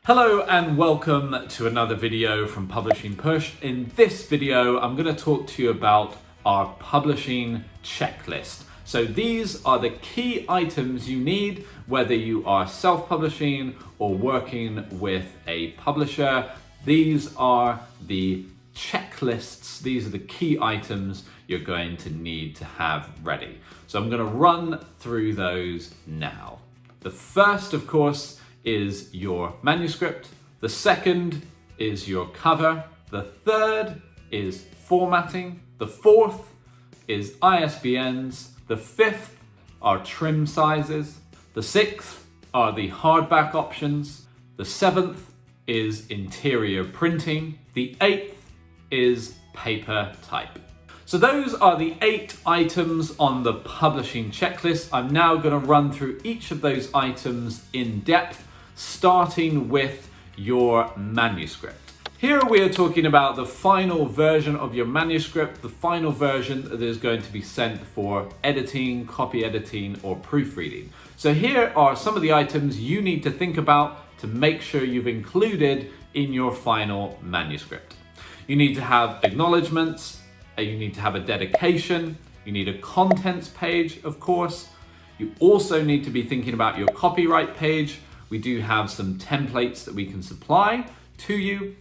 Hello and welcome to another video from Publishing Push. In this video, I'm going to talk to you about our publishing checklist. So these are the key items you need, whether you are self-publishing or working with a publisher. These are the checklists. These are the key items you're going to need to have ready. So I'm going to run through those now. The first, of course, is your manuscript. The second is your cover. The third is formatting. The fourth is ISBNs. The fifth are trim sizes. The sixth are the hardback options. The seventh is interior printing. The eighth is paper type. So those are the 8 items on the publishing checklist. I'm now going to run through each of those items in depth, starting with your manuscript. Here we are talking about the final version of your manuscript, the final version that is going to be sent for editing, copy editing, or proofreading. So here are some of the items you need to think about to make sure you've included in your final manuscript. You need to have acknowledgements, you need to have a dedication, you need a contents page, of course. You also need to be thinking about your copyright page. We do have some templates that we can supply to you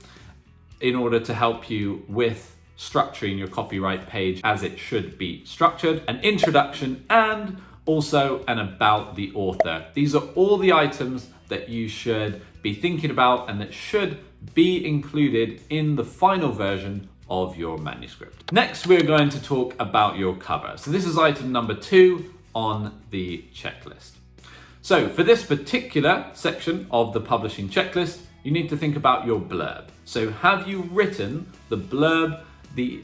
in order to help you with structuring your copyright page as it should be structured, an introduction, and also an about the author. These are all the items that you should be thinking about and that should be included in the final version of your manuscript. Next, we're going to talk about your cover. So this is item number 2 on the checklist. So for this particular section of the publishing checklist, you need to think about your blurb. So have you written the blurb, the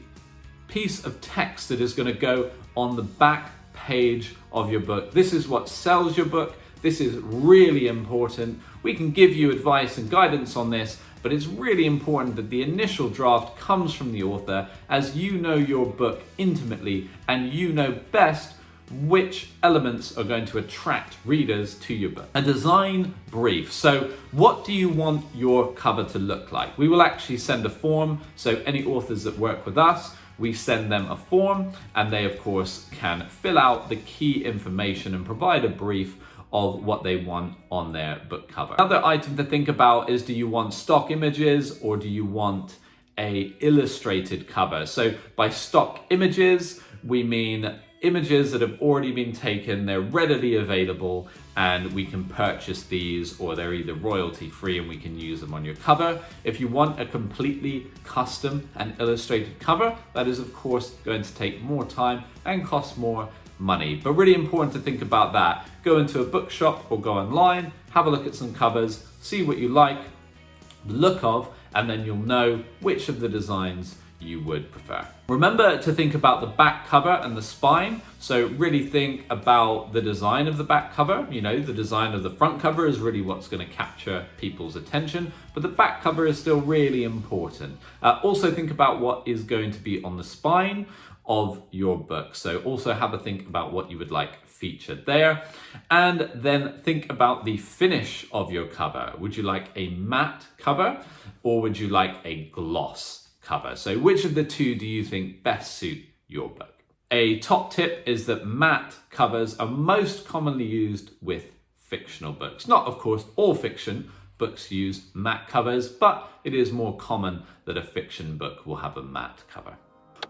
piece of text that is going to go on the back page of your book? This is what sells your book. This is really important. We can give you advice and guidance on this, but it's really important that the initial draft comes from the author, as you know your book intimately and you know best which elements are going to attract readers to your book. A design brief. So what do you want your cover to look like? We will actually send a form. So any authors that work with us, we send them a form and they of course can fill out the key information and provide a brief of what they want on their book cover. Another item to think about is, do you want stock images or do you want a illustrated cover? So by stock images, we mean images that have already been taken, they're readily available, and we can purchase these, or they're either royalty free and we can use them on your cover. If you want a completely custom and illustrated cover, that is of course going to take more time and cost more money, but really important to think about that. Go into a bookshop or go online, have a look at some covers, see what you like the look of, and then you'll know which of the designs you would prefer. Remember to think about the back cover and the spine. So really think about the design of the back cover. You know, the design of the front cover is really what's going to capture people's attention, but the back cover is still really important. Also think about what is going to be on the spine of your book. So also have a think about what you would like featured there. And then think about the finish of your cover. Would you like a matte cover or would you like a gloss cover? So which of the two do you think best suit your book? A top tip is that matte covers are most commonly used with fictional books. Not, of course, all fiction books use matte covers, but it is more common that a fiction book will have a matte cover.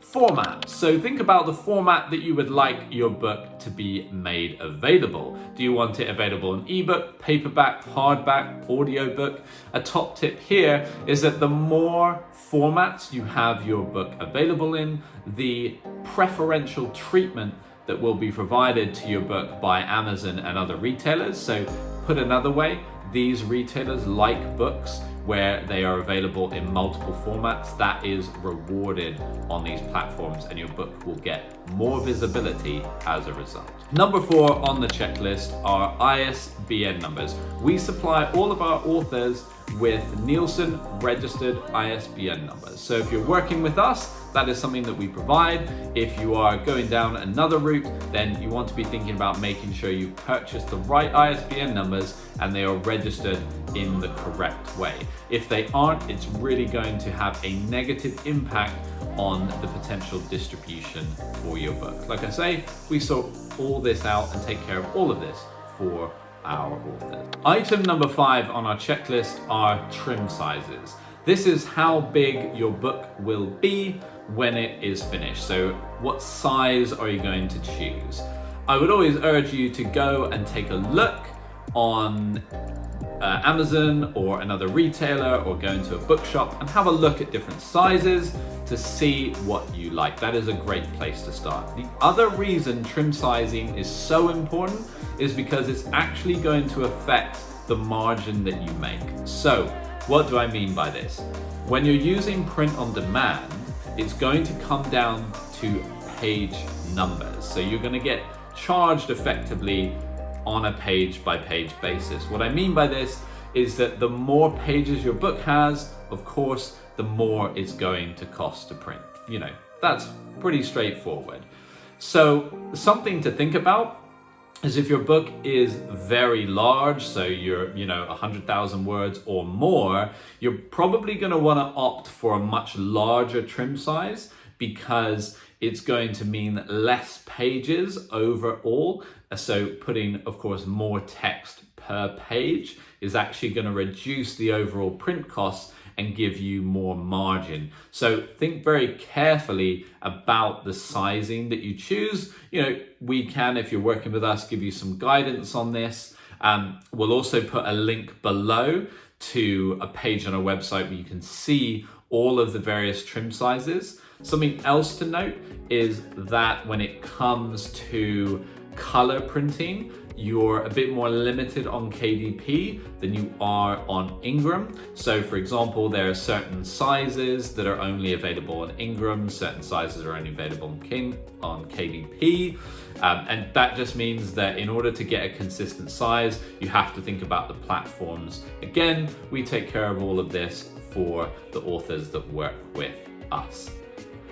Format. So think about the format that you would like your book to be made available. Do you want it available in ebook, paperback, hardback, audiobook? A top tip here is that the more formats you have your book available in, the preferential treatment that will be provided to your book by Amazon and other retailers. So put another way, these retailers like books where they are available in multiple formats, that is rewarded on these platforms, and your book will get more visibility as a result. Number 4 on the checklist are ISBN numbers. We supply all of our authors with Nielsen registered ISBN numbers. So if you're working with us, that is something that we provide. If you are going down another route, then you want to be thinking about making sure you purchase the right ISBN numbers and they are registered in the correct way. If they aren't, it's really going to have a negative impact on the potential distribution for your book. Like I say, we sort all this out and take care of all of this for our authors. Item number 5 on our checklist are trim sizes. This is how big your book will be when it is finished. So what size are you going to choose? I would always urge you to go and take a look on Amazon or another retailer, or go into a bookshop and have a look at different sizes to see what you like. That is a great place to start. The other reason trim sizing is so important is because it's actually going to affect the margin that you make. So what do I mean by this? When you're using print on demand, it's going to come down to page numbers. So you're going to get charged effectively on a page by page basis. What I mean by this is that the more pages your book has, of course, the more it's going to cost to print. You know, that's pretty straightforward. So something to think about is if your book is very large, so you're 100,000 words or more, you're probably going to want to opt for a much larger trim size, because it's going to mean less pages overall. So putting, of course, more text per page is actually going to reduce the overall print costs and give you more margin. So think very carefully about the sizing that you choose. You know, we can, if you're working with us, give you some guidance on this. We'll also put a link below to a page on our website where you can see all of the various trim sizes. Something else to note is that when it comes to color printing, you're a bit more limited on KDP than you are on Ingram. So for example, there are certain sizes that are only available on Ingram, certain sizes are only available on KDP. And that just means that in order to get a consistent size, you have to think about the platforms. Again, we take care of all of this for the authors that work with us.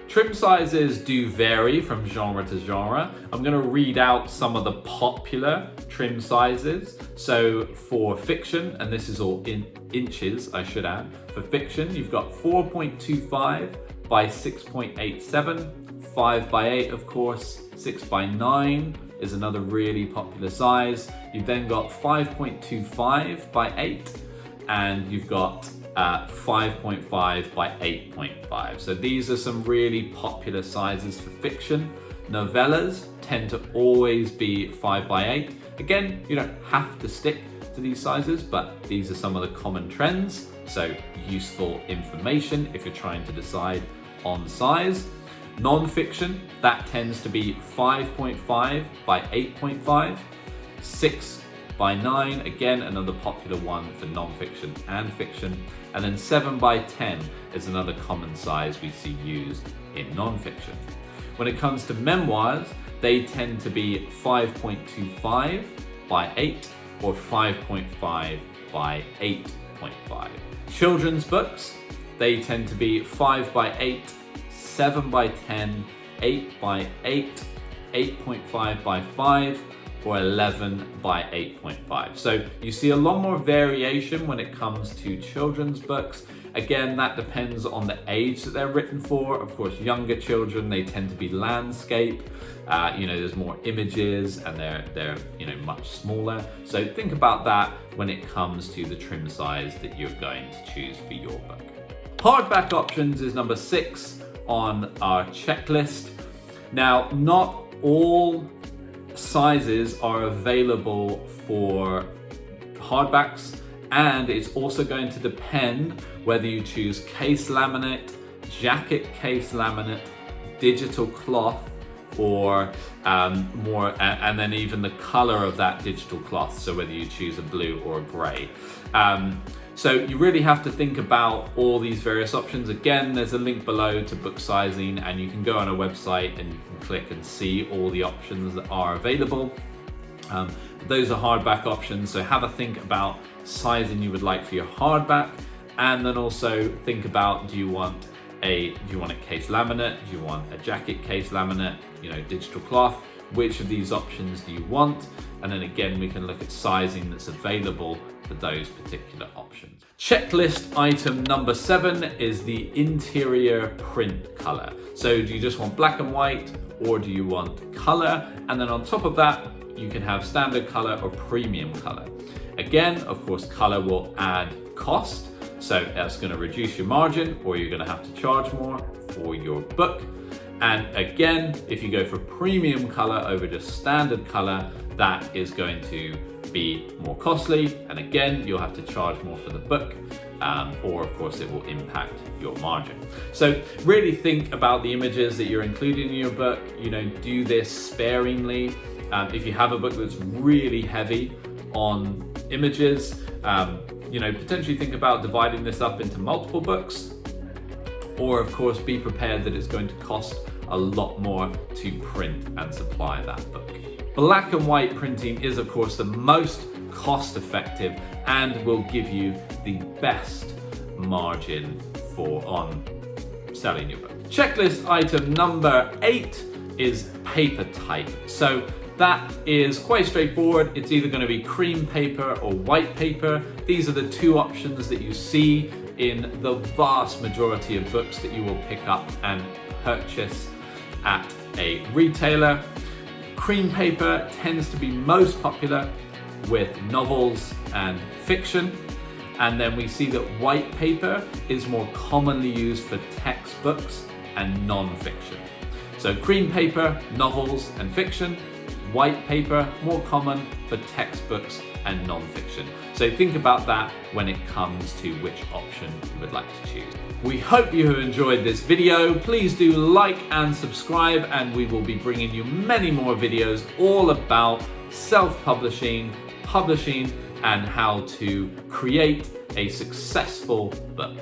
Trim sizes do vary from genre to genre. I'm going to read out some of the popular trim sizes. So for fiction, and this is all in inches, I should add. For fiction, you've got 4.25 by 6.87, 5 by 8, of course, 6 by 9 is another really popular size. You've then got 5.25 by 8, and you've got 5.5 by 8.5. So these are some really popular sizes for fiction. Novellas tend to always be 5 by 8. Again, you don't have to stick to these sizes, but these are some of the common trends. So useful information if you're trying to decide on size. Non-fiction, that tends to be 5.5 by 8.5, 6 by 9, again, another popular one for non-fiction and fiction. And then 7 by 10 is another common size we see used in non-fiction. When it comes to memoirs, they tend to be 5.25 by 8 or 5.5 by 8.5. Children's books, they tend to be 5 by 8, 7 by 10, 8 by 8, 8.5 by 5, or 11 by 8.5. So you see a lot more variation when it comes to children's books. Again, that depends on the age that they're written for. Of course, younger children, they tend to be landscape. There's more images and they're much smaller. So think about that when it comes to the trim size that you're going to choose for your book. Hardback options is number 6 on our checklist. Now, not all sizes are available for hardbacks, and it's also going to depend whether you choose case laminate, jacket case laminate, digital cloth, or more, and then even the color of that digital cloth, so whether you choose a blue or a gray. So you really have to think about all these various options. Again, there's a link below to book sizing, and you can go on a website and you can click and see all the options that are available. Those are hardback options, so have a think about sizing you would like for your hardback, and then also think about, do you want a case laminate? Do you want a jacket case laminate? Digital cloth? Which of these options do you want? And then again, we can look at sizing that's available for those particular options. Checklist item number 7 is the interior print color. So do you just want black and white, or do you want color? And then on top of that, you can have standard color or premium color. Again, of course, color will add cost. So that's going to reduce your margin, or you're going to have to charge more for your book. And again, if you go for premium color over just standard color, that is going to be more costly. And again, you'll have to charge more for the book, or of course it will impact your margin. So really think about the images that you're including in your book. Do this sparingly. If you have a book that's really heavy on images, potentially think about dividing this up into multiple books, or of course be prepared that it's going to cost a lot more to print and supply that book. Black and white printing is of course the most cost effective and will give you the best margin on selling your book. Checklist item number 8 is paper type. So that is quite straightforward. It's either going to be cream paper or white paper. These are the two options that you see in the vast majority of books that you will pick up and purchase at a retailer. Cream paper tends to be most popular with novels and fiction. And then we see that white paper is more commonly used for textbooks and non-fiction. So cream paper, novels and fiction. White paper, more common for textbooks and non-fiction. So think about that when it comes to which option you would like to choose. We hope you have enjoyed this video. Please do like and subscribe, and we will be bringing you many more videos all about self-publishing, publishing, and how to create a successful book.